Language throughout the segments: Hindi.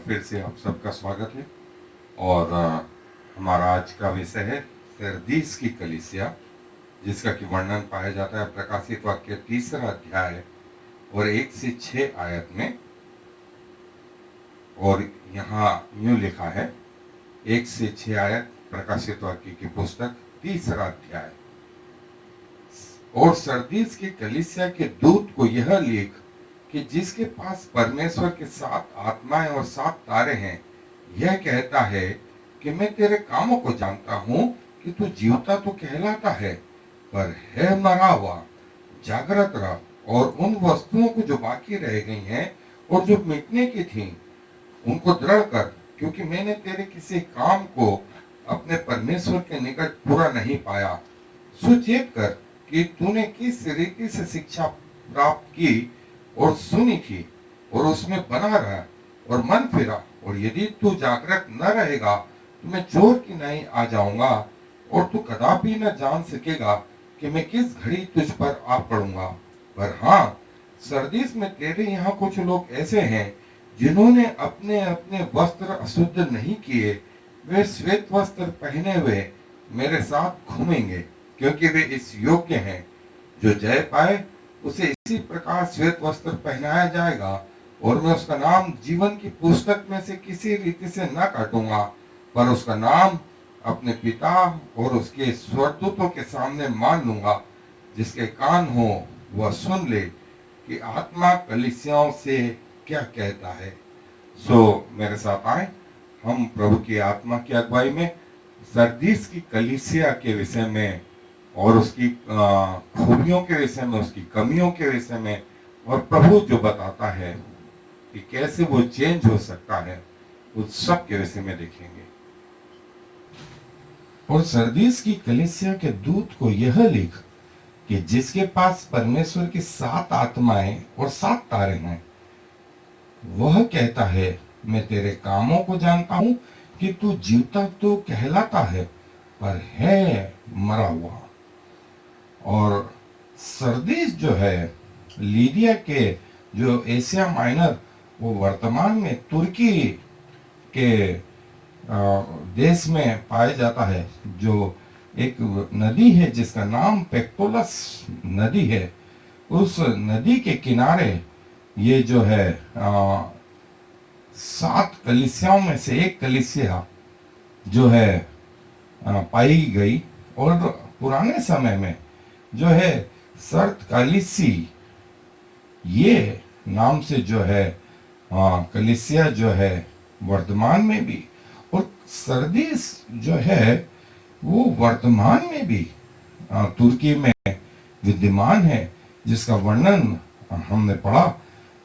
फिर से आप सबका स्वागत है। और हमारा आज का विषय है सरदीस की कलीसिया, जिसका कि वर्णन पाया जाता है प्रकाशित वाक्य 3 अध्याय और 1 से 6 आयत में। और यहाँ यूं लिखा है, 1 से 6 आयत, प्रकाशित वाक्य की पुस्तक 3 अध्याय। और सरदीस की कलीसिया के दूत को यह लिख कि जिसके पास परमेश्वर के 7 आत्माएं और 7 तारे हैं, यह कहता है कि मैं तेरे कामों को जानता हूं कि तू जीवता तो कहलाता है, पर है मरा हुआ। जागृत रह और उन वस्तुओं को जो बाकी रह गई हैं और जो मिटने की थीं, उनको दृढ़ कर, क्योंकि मैंने तेरे किसी काम को अपने परमेश्वर के निकट पूरा नहीं पाया। सुचेत कर कि तूने किस रीति से शिक्षा प्राप्त की और सुनी थी, और उसमें बना रहा और मन फिरा। और यदि तू जागृत न रहेगा तो मैं चोर की नहीं आ जाऊंगा, और तू कदापि न जान सकेगा कि मैं किस घड़ी तुझ पर आ पड़ूंगा। पर हाँ, सरदीस में तेरे यहाँ कुछ लोग ऐसे हैं जिन्होंने अपने अपने वस्त्र अशुद्ध नहीं किए। वे श्वेत वस्त्र पहने हुए मेरे साथ घूमेंगे, क्योंकि वे इस योग्य हैं। जो जय पाए उसे इसी प्रकार श्वेत वस्त्र पहनाया जाएगा, और मैं उसका नाम जीवन की पुस्तक में से किसी रीति से न काटूंगा, पर उसका नाम अपने पिता और उसके स्वर्गदूतों के सामने मान लूंगा। जिसके कान हो वह सुन ले कि आत्मा कलीसियाओं से क्या कहता है। मेरे साथ आए, हम प्रभु की आत्मा की अगुवाई में सरदीस की कलीसिया के विषय में और उसकी खूबियों के विषय में, उसकी कमियों के विषय में, और प्रभु जो बताता है कि कैसे वो चेंज हो सकता है, उस सब के विषय में देखेंगे। और सरदीस की कलीसिया के दूत को यह लिख कि जिसके पास परमेश्वर की 7 आत्माएं और 7 तारे हैं, वह कहता है, मैं तेरे कामों को जानता हूं कि तू जीवता तो कहलाता है, पर है मरा हुआ। और सरदीस जो है, लीडिया के जो एशिया माइनर, वो वर्तमान में तुर्की के देश में पाया जाता है, जो एक नदी है जिसका नाम पेक्टोलस नदी है। उस नदी के किनारे ये जो है 7 कलीसियाओं में से एक कलीसिया जो है पाई गई। और पुराने समय में जो है सर्द कलीसी, ये नाम से जो है कलीसिया जो है वर्तमान में भी, और सरदीस जो है वो वर्तमान में भी तुर्की में विद्यमान है, जिसका वर्णन हमने पढ़ा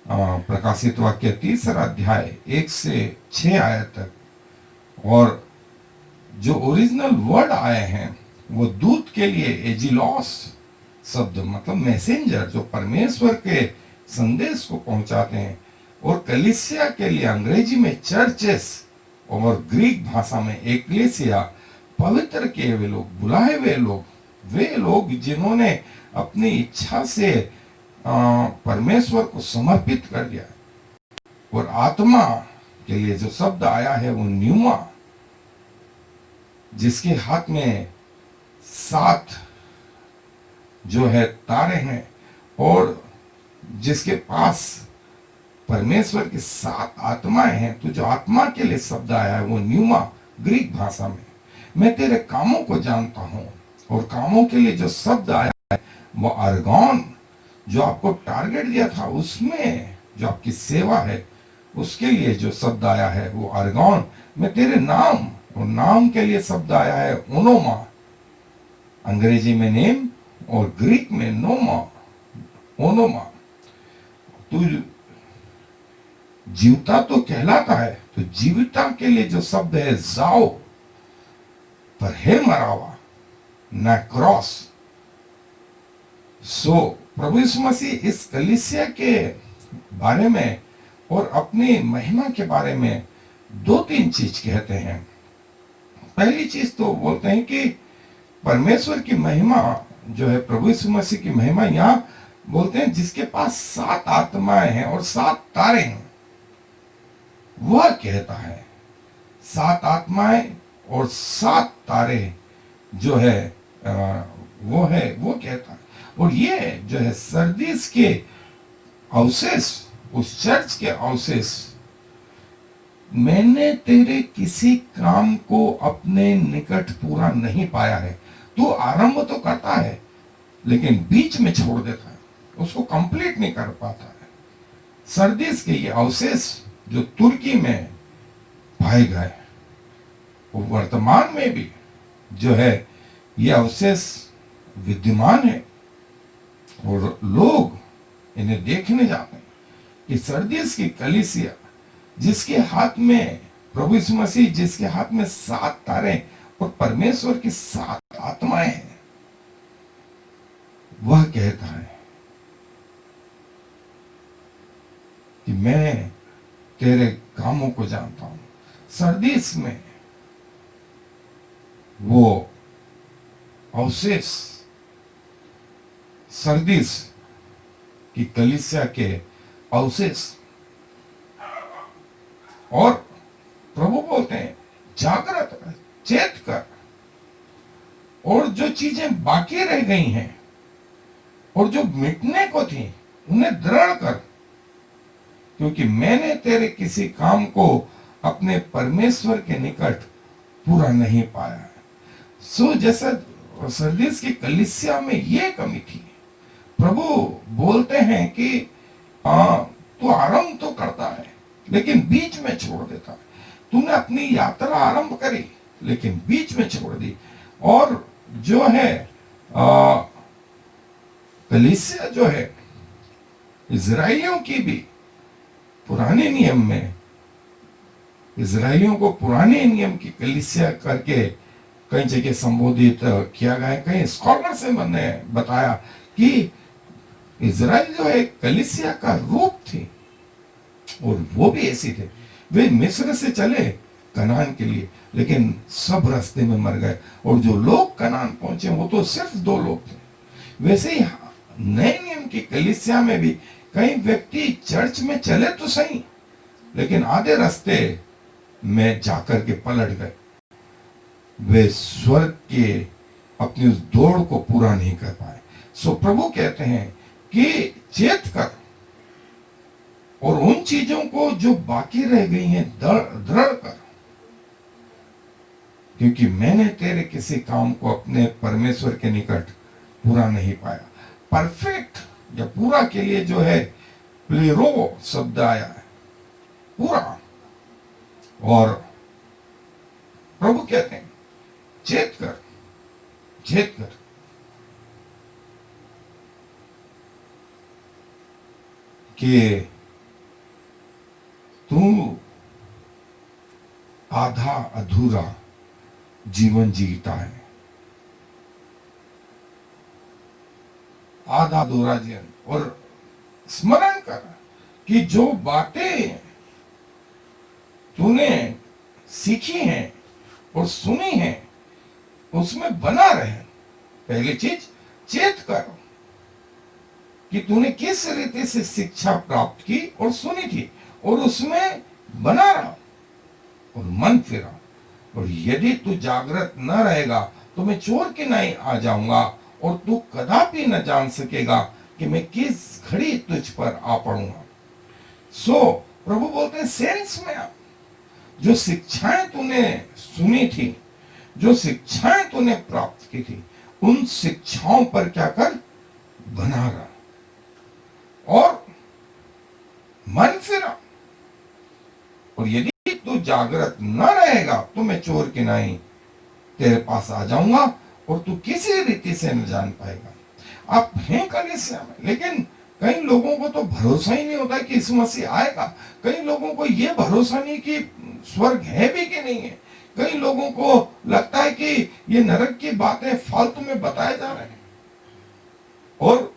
प्रकाशित वाक्य 3 अध्याय 1 से 6 आयत तक। और जो ओरिजिनल वर्ड आए हैं वो दूत के लिए एजिलॉस शब्द, मतलब मैसेंजर, जो परमेश्वर के संदेश को पहुंचाते हैं। और कलीसिया के लिए अंग्रेजी में चर्चेस, और ग्रीक भाषा में एक्लेसिया, पवित्र किए हुए लोग, बुलाए हुए लोग, वे लोग जिन्होंने अपनी इच्छा से परमेश्वर को समर्पित कर दिया। और आत्मा के लिए जो शब्द आया है वो न्यूमा, जिसके हाथ में 7 जो है तारे हैं, और जिसके पास परमेश्वर की 7 आत्माएं हैं। तो जो आत्मा के लिए शब्द आया है वो न्यूमा, ग्रीक भाषा में। मैं तेरे कामों को जानता हूं, और कामों के लिए जो शब्द आया है वो अर्गॉन, जो आपको टारगेट दिया था उसमें जो आपकी सेवा है, उसके लिए जो शब्द आया है वो अर्गॉन। मैं तेरे नाम, और नाम के लिए शब्द आया है ओनोमा, अंग्रेजी में नेम और ग्रीक में नोमा, ओनोमा। तू जीवता तो कहलाता है, तो जीविता के लिए जो शब्द है जाओ, पर है मरा हुआ, न क्रॉस। प्रभु यीशु मसीह इस कलीसिया के बारे में और अपनी महिमा के बारे में 2-3 चीज कहते हैं। पहली चीज तो बोलते हैं कि परमेश्वर की महिमा जो है, प्रभु यीशु मसीह की महिमा, यहाँ बोलते हैं जिसके पास 7 आत्माएं हैं और 7 तारे हैं। वह कहता है, 7 आत्माएं और 7 तारे जो है वो कहता है। और ये जो है सरदीस के अवशेष, उस चर्च के अवशेष, मैंने तेरे किसी काम को अपने निकट पूरा नहीं पाया है। तू आरंभ तो करता है लेकिन बीच में छोड़ देता है, उसको कंप्लीट नहीं कर पाता है। सरदीस के ये अवशेष जो तुर्की में पाए गए, वो वर्तमान में भी जो है ये अवशेष विद्यमान है और लोग इन्हें देखने जाते हैं कि सरदीस की कलीसिया, जिसके हाथ में प्रभु यीशु मसीह, जिसके हाथ में 7 तारे और परमेश्वर की 7 आत्माएं हैं, वह कहता है कि मैं तेरे कामों को जानता हूं। सरदीस में वो अवशेष, सरदीस की कलीसिया के अवशेष, और प्रभु बोलते हैं जागृत कर, चेत कर, और जो चीजें बाकी रह गई हैं और जो मिटने को थी उन्हें दृढ़ कर, क्योंकि मैंने तेरे किसी काम को अपने परमेश्वर के निकट पूरा नहीं पाया है। सो जैसा सरदीस की कलीसिया में ये कमी थी, प्रभु बोलते हैं कि तू आरंभ तो करता है लेकिन बीच में छोड़ देता है। तूने अपनी यात्रा आरंभ करी लेकिन बीच में छोड़ दी। और जो है कलीसिया जो है इजराइलियों की भी पुराने नियम में, इजराइलियों को पुराने नियम की कलीसिया करके कई जगह संबोधित किया गया है। कई स्कॉलर से मैंने बताया कि इजराइल जो है कलीसिया का रूप थी, और वो भी ऐसी थे। वे मिस्र से चले कनान के लिए, लेकिन सब रास्ते में मर गए, और जो लोग कनान पहुंचे वो तो सिर्फ 2 लोग थे। वैसे ही नए नियम की कलीसिया में भी कई व्यक्ति चर्च में चले तो सही, लेकिन आधे रास्ते में जाकर के पलट गए। वे स्वर्ग के अपनी उस दौड़ को पूरा नहीं कर पाए। सो प्रभु कहते हैं कि चेत कर, और उन चीजों को जो बाकी रह गई हैं दृढ़ कर, क्योंकि मैंने तेरे किसी काम को अपने परमेश्वर के निकट पूरा नहीं पाया। परफेक्ट या पूरा के लिए जो है प्लेरो शब्द आया है, पूरा। और प्रभु कहते हैं चेत कर, चेत कर, कि तू आधा अधूरा जीवन जीता है, आधा अधूरा जीवन। और स्मरण कर कि जो बातें तूने सीखी हैं और सुनी हैं उसमें बना रहे। पहली चीज चेत कर कि तूने किस रीति से शिक्षा प्राप्त की और सुनी थी, और उसमें बना रहा और मन फिरा। और यदि तू जागृत न रहेगा तो मैं चोर के नहीं आ जाऊंगा, और तू कदापि न जान सकेगा कि मैं किस घड़ी तुझ पर आ पड़ूंगा। सो प्रभु बोलते हैं सेंस में आ, जो शिक्षाएं तूने सुनी थी, जो शिक्षाएं तूने प्राप्त की थी, उन शिक्षाओं पर क्या कर, बना रहा, और मन फिरा। और यदि तू जागृत न रहेगा तो मैं चोर के नहीं तेरे पास आ जाऊंगा, और तू किसी रीति से न जान पाएगा। आप हैं कलीसिया में, लेकिन कई लोगों को तो भरोसा ही नहीं होता कि यीशु मसीह आएगा। कई लोगों को यह भरोसा नहीं कि स्वर्ग है भी कि नहीं है। कई लोगों को लगता है कि ये नरक की बातें फालतू में बताए जा रहे हैं। और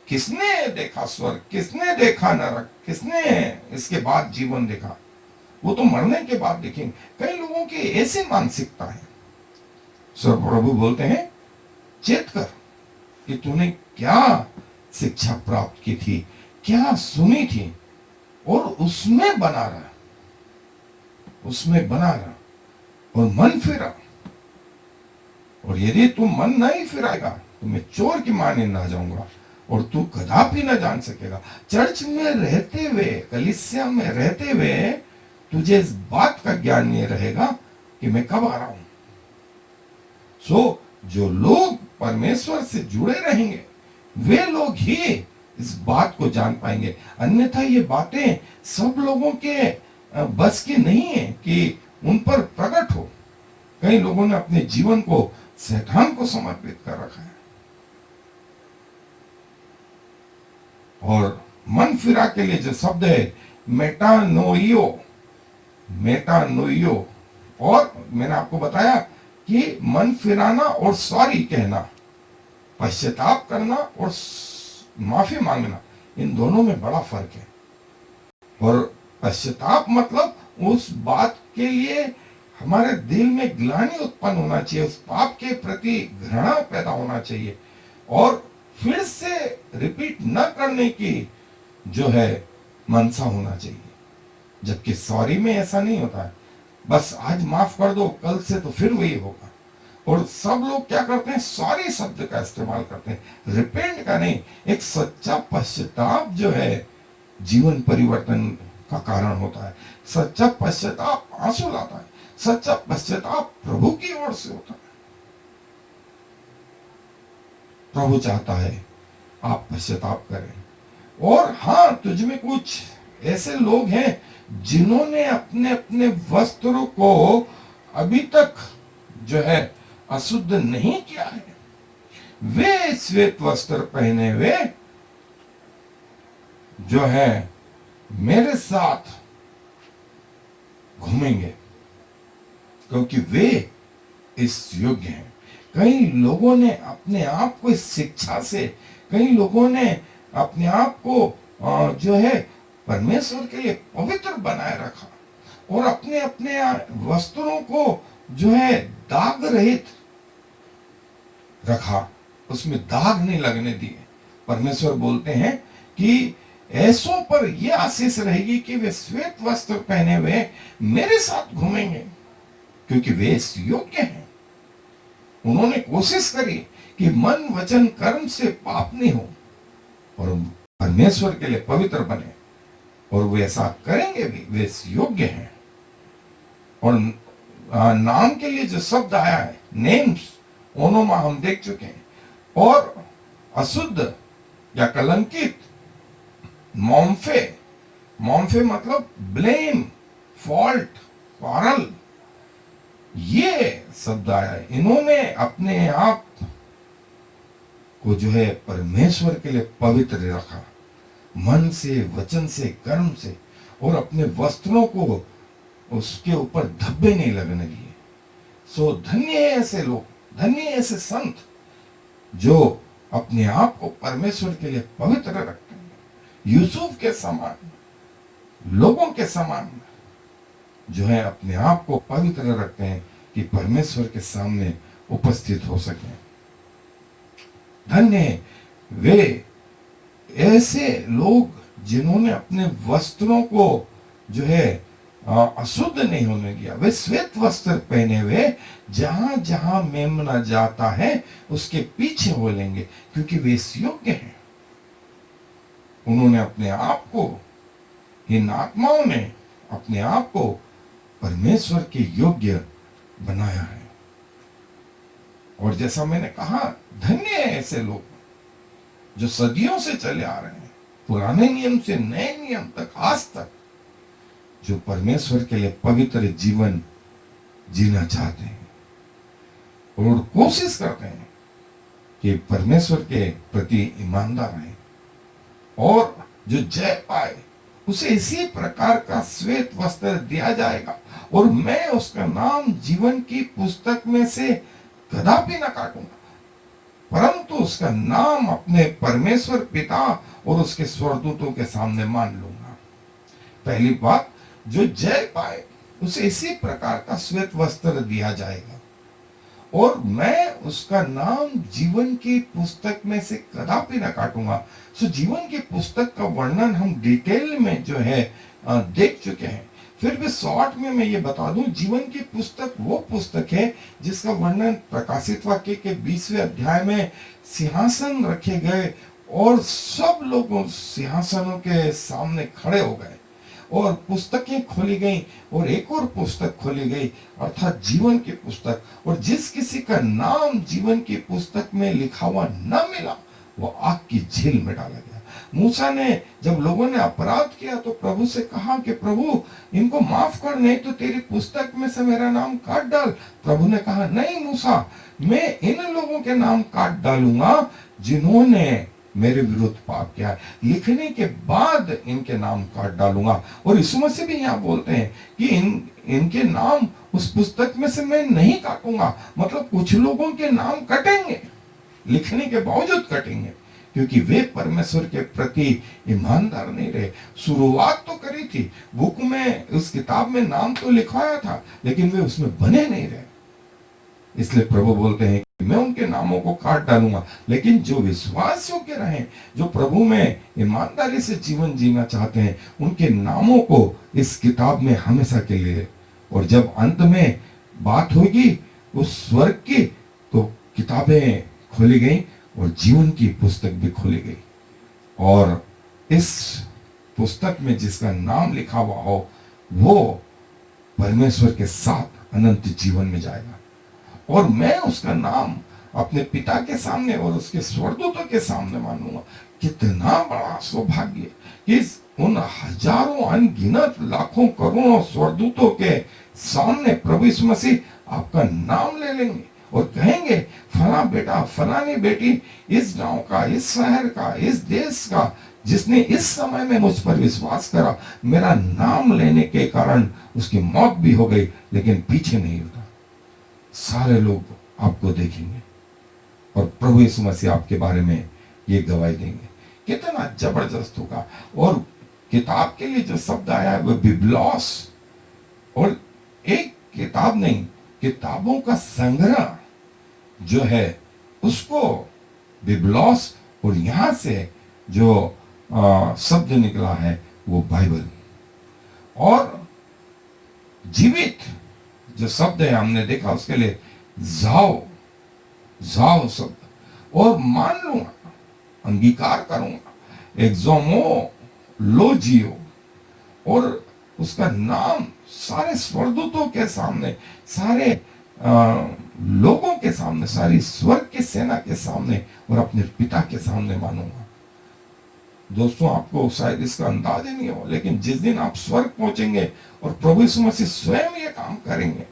किसने देखा स्वर्ग, किसने देखा नरक, किसने इसके बाद जीवन देखा? वो तो मरने के बाद देखेंगे। कई लोगों की ऐसी मानसिकता है। सो प्रभु बोलते हैं चेत कर कि तूने क्या शिक्षा प्राप्त की थी, क्या सुनी थी, और उसमें बना रहा। उसमें बना रहा और मन फिरा। और यदि तू मन नहीं फिराएगा तो मैं चोर की माने ना जाऊंगा और तू कदापि ना जान सकेगा। चर्च में रहते हुए, कलीसिया में रहते हुए तुझे इस बात का ज्ञान नहीं रहेगा कि मैं कब आ रहा हूं। जो लोग परमेश्वर से जुड़े रहेंगे वे लोग ही इस बात को जान पाएंगे। अन्यथा ये बातें सब लोगों के बस की नहीं है कि उन पर प्रकट हो। कई लोगों ने अपने जीवन को शैतान को समर्पित कर रखा है। और मन फिरा के लिए जो शब्द है मेटानोइयो, मेटानोइयो, और मैंने आपको बताया कि मन फिराना और सॉरी कहना, पश्चाताप करना और माफी मांगना, इन दोनों में बड़ा फर्क है। और पश्चाताप मतलब उस बात के लिए हमारे दिल में ग्लानि उत्पन्न होना चाहिए, उस पाप के प्रति घृणा पैदा होना चाहिए और फिर से रिपीट न करने की जो है मनसा होना चाहिए। जबकि सॉरी में ऐसा नहीं होता है, बस आज माफ कर दो, कल से तो फिर वही होगा। और सब लोग क्या करते हैं, सॉरी शब्द का इस्तेमाल करते हैं, रिपेंट का नहीं। एक सच्चा पश्चाताप जो है जीवन परिवर्तन का कारण होता है। सच्चा पश्चाताप आंसू लाता है, सच्चा पश्चाताप प्रभु की ओर से होता है। प्रभु चाहता है आप पश्चाताप करें। और हाँ, तुझ में कुछ ऐसे लोग हैं जिन्होंने अपने अपने वस्त्रों को अभी तक जो है अशुद्ध नहीं किया है। वे श्वेत वस्त्र पहने हुए जो है मेरे साथ घूमेंगे, क्योंकि वे इस योग्य हैं। कई लोगों ने अपने आप को इस शिक्षा से, कई लोगों ने अपने आप को जो है परमेश्वर के लिए पवित्र बनाए रखा और अपने अपने वस्त्रों को जो है दाग रहित रखा, उसमें दाग नहीं लगने दिए। परमेश्वर बोलते हैं कि ऐसों पर यह आशीष रहेगी कि वे श्वेत वस्त्र पहने हुए मेरे साथ घूमेंगे, क्योंकि वे इस योग्य हैं। उन्होंने कोशिश करी कि मन वचन कर्म से पाप नहीं हो और परमेश्वर के लिए पवित्र बने, और वे ऐसा करेंगे भी, वे इस योग्य हैं। और नाम के लिए जो शब्द आया है, नेम्स, ओनोमा, हम देख चुके हैं। और अशुद्ध या कलंकित, मॉम्फे, मॉम्फे मतलब ब्लेम, फॉल्ट, क्वारल, ये शब्द आया है। इन्होंने अपने आप को जो है परमेश्वर के लिए पवित्र रखा, मन से, वचन से, कर्म से, और अपने वस्त्रों को उसके ऊपर धब्बे नहीं लगने दिए। सो धन्य है ऐसे लोग, धन्य है ऐसे संत जो अपने आप को परमेश्वर के लिए पवित्र रखते हैं। यूसुफ के समान, लोगों के समान जो है अपने आप को पवित्र रखते हैं कि परमेश्वर के सामने उपस्थित हो सके। धन्य है वे ऐसे लोग जिन्होंने अपने वस्त्रों को जो है अशुद्ध नहीं होने दिया। वे श्वेत वस्त्र पहने हुए जहां जहां मेमना जाता है उसके पीछे हो लेंगे, क्योंकि वे इस योग्य हैं। उन्होंने अपने आप को, इन आत्माओं ने अपने आप को परमेश्वर के योग्य बनाया है। और जैसा मैंने कहा, धन्य है ऐसे लोग जो सदियों से चले आ रहे हैं, पुराने नियम से नए नियम तक, आज तक, जो परमेश्वर के लिए पवित्र जीवन जीना चाहते हैं और कोशिश करते हैं कि परमेश्वर के प्रति ईमानदार रहें, और जो जय पाए उसे इसी प्रकार का श्वेत वस्त्र दिया जाएगा, और मैं उसका नाम जीवन की पुस्तक में से कदापि न काटूंगा, परंतु उसका नाम अपने परमेश्वर पिता और उसके स्वर्गदूतों के सामने मान लूंगा। पहली बात, जो जय पाए उसे इसी प्रकार का श्वेत वस्त्र दिया जाएगा, और मैं उसका नाम जीवन की पुस्तक में से कदापि न काटूंगा। सो जीवन की पुस्तक का वर्णन हम डिटेल में जो है देख चुके हैं। फिर भी शॉर्ट में मैं ये बता दूं, जीवन की पुस्तक वो पुस्तक है जिसका वर्णन प्रकाशित वाक्य के 20वें अध्याय में सिंहासन रखे गए और सब लोग सिंहासनों के सामने खड़े हो गए और पुस्तकें खोली गई और एक और पुस्तक खोली गई, अर्थात जीवन की पुस्तक। और जिस किसी का नाम जीवन की पुस्तक में लिखा हुआ न मिला वो आग की झील में डाला गया। मूसा ने, जब लोगों ने अपराध किया तो प्रभु से कहा कि प्रभु इनको माफ कर, नहीं तो तेरी पुस्तक में से मेरा नाम काट डाल। प्रभु ने कहा, नहीं मूसा, मैं इन लोगों के नाम काट डालूंगा जिन्होंने मेरे विरुद्ध पाप किया, लिखने के बाद इनके नाम काट डालूंगा। और यीशु मसीह भी यहाँ बोलते हैं कि इनके नाम उस पुस्तक में से मैं नहीं काटूंगा। मतलब कुछ लोगों के नाम कटेंगे, लिखने के बावजूद कटेंगे, क्योंकि वे परमेश्वर के प्रति ईमानदार नहीं रहे। शुरुआत तो करी थी, बुक में, उस किताब में नाम तो लिखवाया था, लेकिन वे उसमें बने नहीं रहे। इसलिए प्रभु बोलते हैं कि मैं उनके नामों को काट डालूंगा, लेकिन जो विश्वास योग्य रहे, जो प्रभु में ईमानदारी से जीवन जीना चाहते हैं, उनके नामों को इस किताब में हमेशा के लिए। और जब अंत में बात होगी उस स्वर्ग की, तो किताबें खोली गई और जीवन की पुस्तक भी खोली गई, और इस पुस्तक में जिसका नाम लिखा हुआ हो वो परमेश्वर के साथ अनंत जीवन में जाएगा। और मैं उसका नाम अपने पिता के सामने और उसके स्वर्गदूतों के सामने मानूंगा। कितना बड़ा सौभाग्य कि उन हजारों अनगिनत लाखों करोड़ों स्वर्गदूतों के सामने प्रभु यीशु मसीह आपका नाम ले लेंगे और कहेंगे, फला बेटा, फलानी बेटी, इस गांव का, इस शहर का, इस देश का, जिसने इस समय में मुझ पर विश्वास करा, मेरा नाम लेने के कारण उसकी मौत भी हो गई लेकिन पीछे नहीं हटा। सारे लोग आपको देखेंगे और प्रभु यीशु मसीह आपके बारे में ये गवाही देंगे। कितना जबरदस्त होगा। और किताब के लिए जो शब्द आया है वो बिब्लॉस, और एक किताब नहीं, किताबों का संग्रह जो है उसको बिब्लॉस, और यहां से जो शब्द निकला है वो बाइबल। और जीवित जो शब्द है हमने देखा उसके लिए जाओ, जाओ शब्द, और मान लूंगा, अंगीकार करूंगा, एक्सोमो लोजियो, और उसका नाम सारे स्वर्गदूतों के सामने, सारे लोगों के सामने, सारी स्वर्ग की सेना के सामने और अपने पिता के सामने मानूंगा। दोस्तों, आपको शायद इसका अंदाज ही नहीं हो, लेकिन जिस दिन आप स्वर्ग पहुंचेंगे और प्रभु यीशु मसीह स्वयं ये काम करेंगे,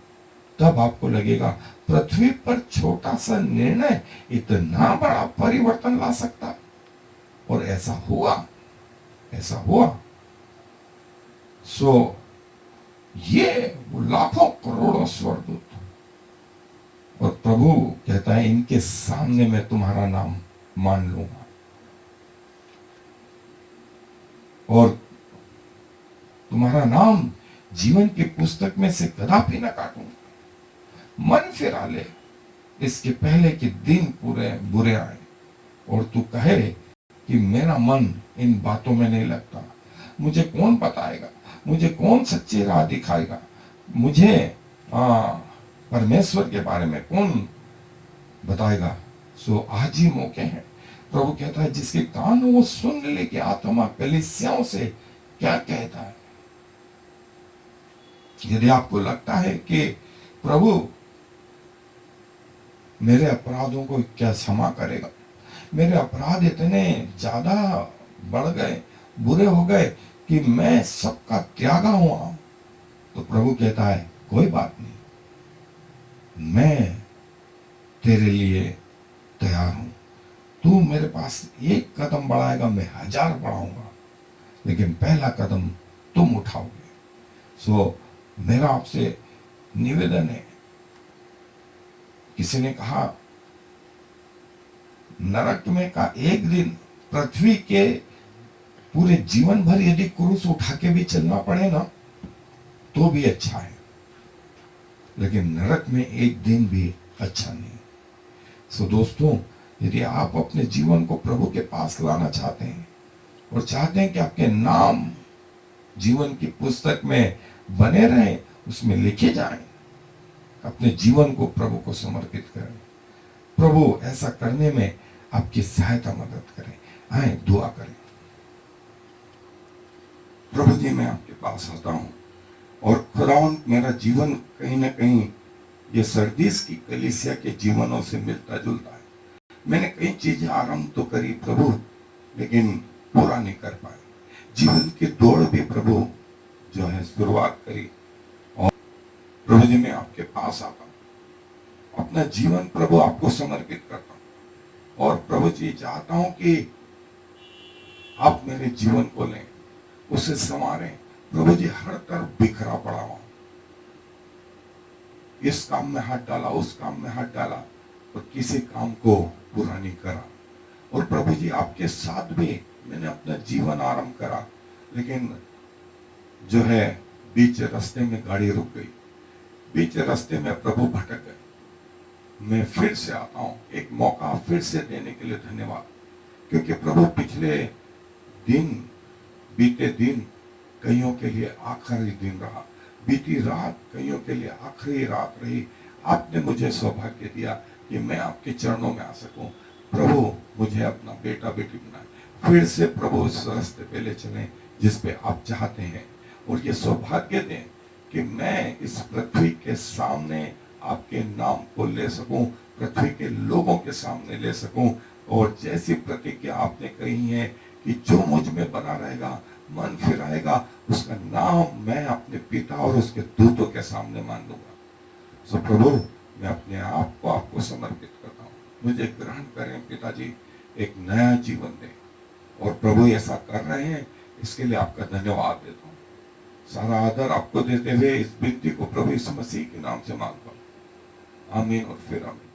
तब आपको लगेगा पृथ्वी पर छोटा सा निर्णय इतना बड़ा परिवर्तन ला सकता है। और ऐसा हुआ, ऐसा हुआ। सो ये लाखों करोड़ों स्वर्गदूत, और प्रभु कहता है इनके सामने मैं तुम्हारा नाम मान लूंगा और तुम्हारा नाम जीवन की पुस्तक में से कदापि न काटूंगा। मन फिरा ले इसके पहले कि दिन पूरे बुरे आए और तू कहे कि मेरा मन इन बातों में नहीं लगता, मुझे कौन बताएगा, मुझे कौन सच्ची राह दिखाएगा, मुझे परमेश्वर के बारे में कौन बताएगा। सो आज ही मौके हैं। प्रभु कहता है जिसके कान हो वो सुन ले कि आत्मा कलीसियाओं से क्या कहता है। यदि आपको लगता है कि प्रभु मेरे अपराधों को क्या क्षमा करेगा, मेरे अपराध इतने ज्यादा बढ़ गए, बुरे हो गए कि मैं सबका त्यागा हुआ, तो प्रभु कहता है कोई बात नहीं, मैं तेरे लिए तैयार हूं। तू मेरे पास एक कदम बढ़ाएगा, मैं 1000 बढ़ाऊंगा, लेकिन पहला कदम तुम उठाओगे। सो मेरा आपसे निवेदन है, किसी ने कहा नरक में का एक दिन पृथ्वी के पूरे जीवन भर यदि क्रूस उठा के भी चलना पड़े ना तो भी अच्छा है, लेकिन नरक में एक दिन भी अच्छा नहीं। सो दोस्तों, यदि आप अपने जीवन को प्रभु के पास लाना चाहते हैं और चाहते हैं कि आपके नाम जीवन की पुस्तक में बने रहें, उसमें लिखे जाएं, अपने जीवन को प्रभु को समर्पित करें। प्रभु ऐसा करने में आपकी सहायता मदद करें। आए दुआ करें। प्रभु जी, मैं आपके पास आता हूं और खुदावंद, मेरा जीवन कहीं ना कहीं ये सरदीस की कलीसिया के जीवनों से मिलता जुलता है। मैंने कई चीजें आरंभ तो करी प्रभु, लेकिन पूरा नहीं कर पाए। जीवन की दौड़ भी प्रभु जो है शुरुआत करी, और प्रभु जी मैं आपके पास आता हूं, अपना जीवन प्रभु आपको समर्पित करता हूं, और प्रभु जी चाहता हूं कि आप मेरे जीवन को लें, उसे संवारें। प्रभु जी हर तरफ बिखरा पड़ा हूं, इस काम में हाथ डाला, उस काम में हाथ डाला, और किसी काम को पूरा नहीं करा। और प्रभु जी आपके साथ भी मैंने अपना जीवन आरंभ करा, लेकिन जो है बीच रास्ते में गाड़ी रुक गई, बीच रास्ते में प्रभु भटक गए। मैं फिर से आता हूं, एक मौका फिर से देने के लिए धन्यवाद, क्योंकि प्रभु पिछले दिन, बीते दिन कईयों के लिए आखिरी दिन रहा, बीती रात कईयों के लिए आखिरी रात रही। आपने मुझे सौभाग्य दिया कि मैं आपके चरणों में आ सकूं। प्रभु मुझे अपना बेटा बेटी बनाए, फिर से प्रभु उस रास्ते पे ले चलें जिस पे आप चाहते हैं, और ये सौभाग्य दें कि मैं इस पृथ्वी के सामने आपके नाम को ले सकूं, पृथ्वी के लोगों के सामने ले सकूं, और जैसी प्रतिज्ञा आपने कही है कि जो मुझ में बना रहेगा, मन फिराएगा, उसका नाम मैं अपने पिता और उसके दूतों के सामने मान दूंगा। सो प्रभु, मैं अपने आप को आपको समर्पित करता हूँ, मुझे ग्रहण करें पिताजी, एक नया जीवन दें। और प्रभु ऐसा कर रहे हैं, इसके लिए आपका धन्यवाद देता हूँ। सारा आदर आपको देते हुए इस विनती को प्रभु यीशु मसीह के नाम से मांगता हूँ। आमीन और फिर आमीन।